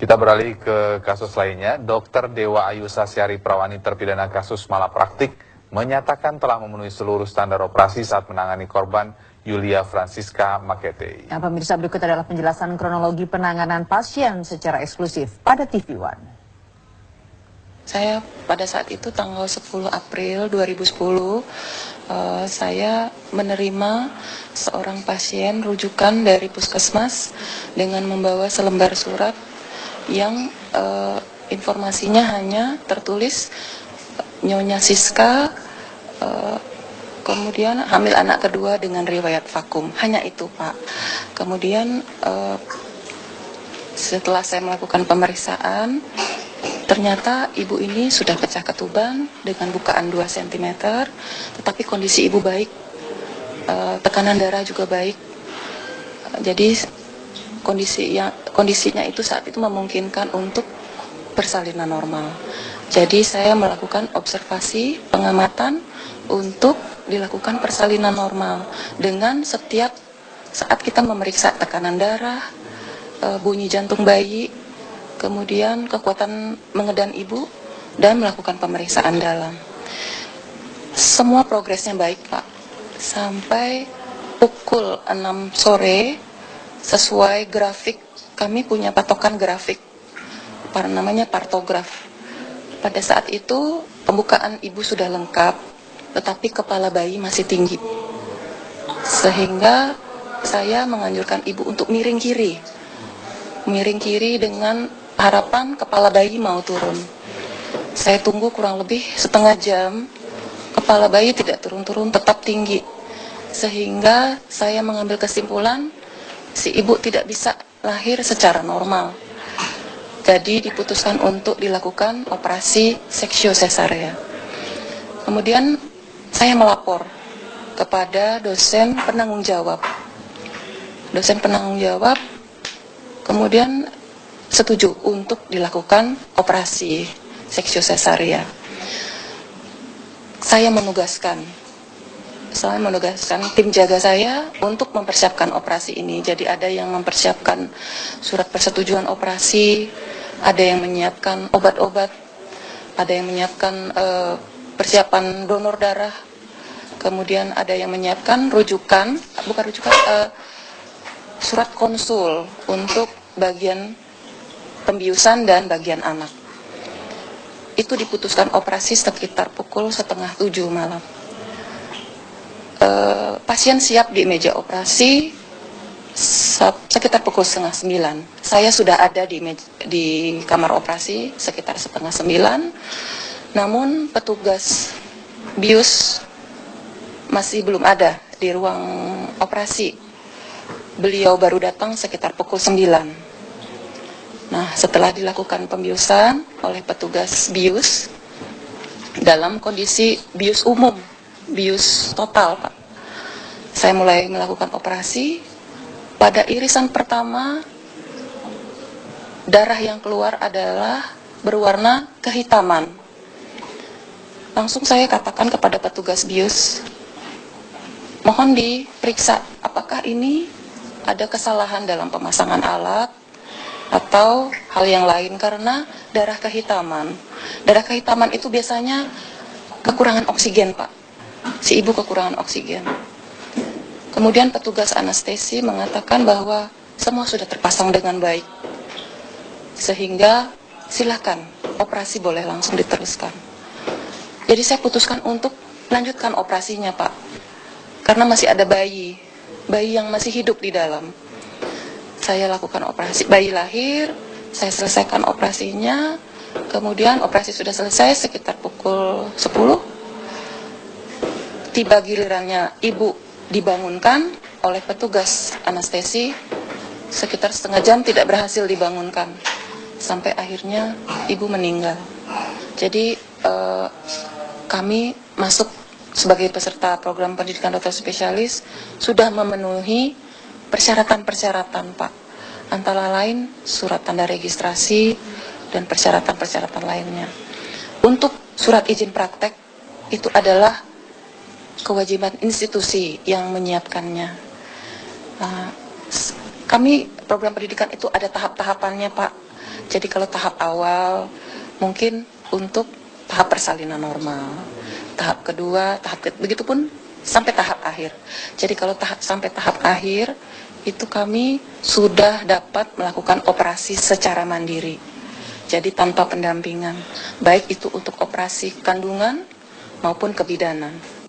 Kita beralih ke kasus lainnya. Dr. Dewa Ayu Sasyari Prawani terpidana kasus malapraktik menyatakan telah memenuhi seluruh standar operasi saat menangani korban Yulia Francisca Makete. Nah, pemirsa, berikut adalah penjelasan kronologi penanganan pasien secara eksklusif pada TV One. Saya pada saat itu tanggal 10 April 2010, saya menerima seorang pasien rujukan dari puskesmas dengan membawa selembar surat yang informasinya hanya tertulis Nyonya Siska, kemudian hamil anak kedua dengan riwayat vakum. Hanya itu, Pak. Kemudian setelah saya melakukan pemeriksaan, ternyata ibu ini sudah pecah ketuban dengan bukaan 2 cm, tetapi kondisi ibu baik, tekanan darah juga baik. Jadi kondisinya itu saat itu memungkinkan untuk persalinan normal. Jadi saya melakukan observasi pengamatan untuk dilakukan persalinan normal dengan setiap saat kita memeriksa tekanan darah, bunyi jantung bayi, kemudian kekuatan mengedan ibu, dan melakukan pemeriksaan dalam. Semua progresnya baik, Pak. Sampai pukul 6 sore, sesuai grafik, kami punya patokan grafik, namanya partograf. Pada saat itu, pembukaan ibu sudah lengkap, tetapi kepala bayi masih tinggi. Sehingga saya menganjurkan ibu untuk miring kiri. Miring kiri dengan harapan kepala bayi mau turun. Saya tunggu kurang lebih setengah jam, kepala bayi tidak turun-turun, tetap tinggi. Sehingga saya mengambil kesimpulan, si ibu tidak bisa lahir secara normal. Jadi diputuskan untuk dilakukan operasi seksio sesarea. Kemudian saya melapor kepada dosen penanggung jawab. Dosen penanggung jawab kemudian setuju untuk dilakukan operasi seksio sesarea. Saya menugaskan tim jaga saya untuk mempersiapkan operasi ini. Jadi ada yang mempersiapkan surat persetujuan operasi, ada yang menyiapkan obat-obat, ada yang menyiapkan persiapan donor darah, kemudian ada yang menyiapkan surat konsul untuk bagian pembiusan dan bagian anak. Itu diputuskan operasi sekitar pukul 6:30 malam. Pasien siap di meja operasi sekitar pukul 8:30. Saya sudah ada di kamar operasi sekitar 8:30. Namun petugas bius masih belum ada di ruang operasi. Beliau baru datang sekitar pukul 9. Nah, setelah dilakukan pembiusan oleh petugas bius dalam kondisi bius umum, bius total, Pak. Saya mulai melakukan operasi. Pada irisan pertama, darah yang keluar adalah berwarna kehitaman. Langsung saya katakan kepada petugas bius, mohon diperiksa apakah ini ada kesalahan dalam pemasangan alat atau hal yang lain, karena darah kehitaman. Darah kehitaman itu biasanya kekurangan oksigen, Pak. Si ibu kekurangan oksigen. Kemudian petugas anestesi mengatakan bahwa semua sudah terpasang dengan baik. Sehingga silakan operasi boleh langsung diteruskan. Jadi saya putuskan untuk lanjutkan operasinya, Pak. Karena masih ada bayi yang masih hidup di dalam. Saya lakukan operasi, bayi lahir, saya selesaikan operasinya. Kemudian operasi sudah selesai sekitar pukul 10. Tiba gilirannya ibu dibangunkan oleh petugas anestesi, sekitar setengah jam tidak berhasil dibangunkan. Sampai akhirnya ibu meninggal. Jadi kami masuk sebagai peserta program pendidikan dokter spesialis sudah memenuhi persyaratan-persyaratan, Pak. Antara lain surat tanda registrasi dan persyaratan-persyaratan lainnya. Untuk surat izin praktek itu adalah kewajiban institusi yang menyiapkannya. Kami program pendidikan itu ada tahap-tahapannya, Pak. Jadi kalau tahap awal mungkin untuk tahap persalinan normal, tahap kedua, begitupun sampai tahap akhir. Jadi kalau sampai tahap akhir itu kami sudah dapat melakukan operasi secara mandiri. Jadi tanpa pendampingan, baik itu untuk operasi kandungan maupun kebidanan.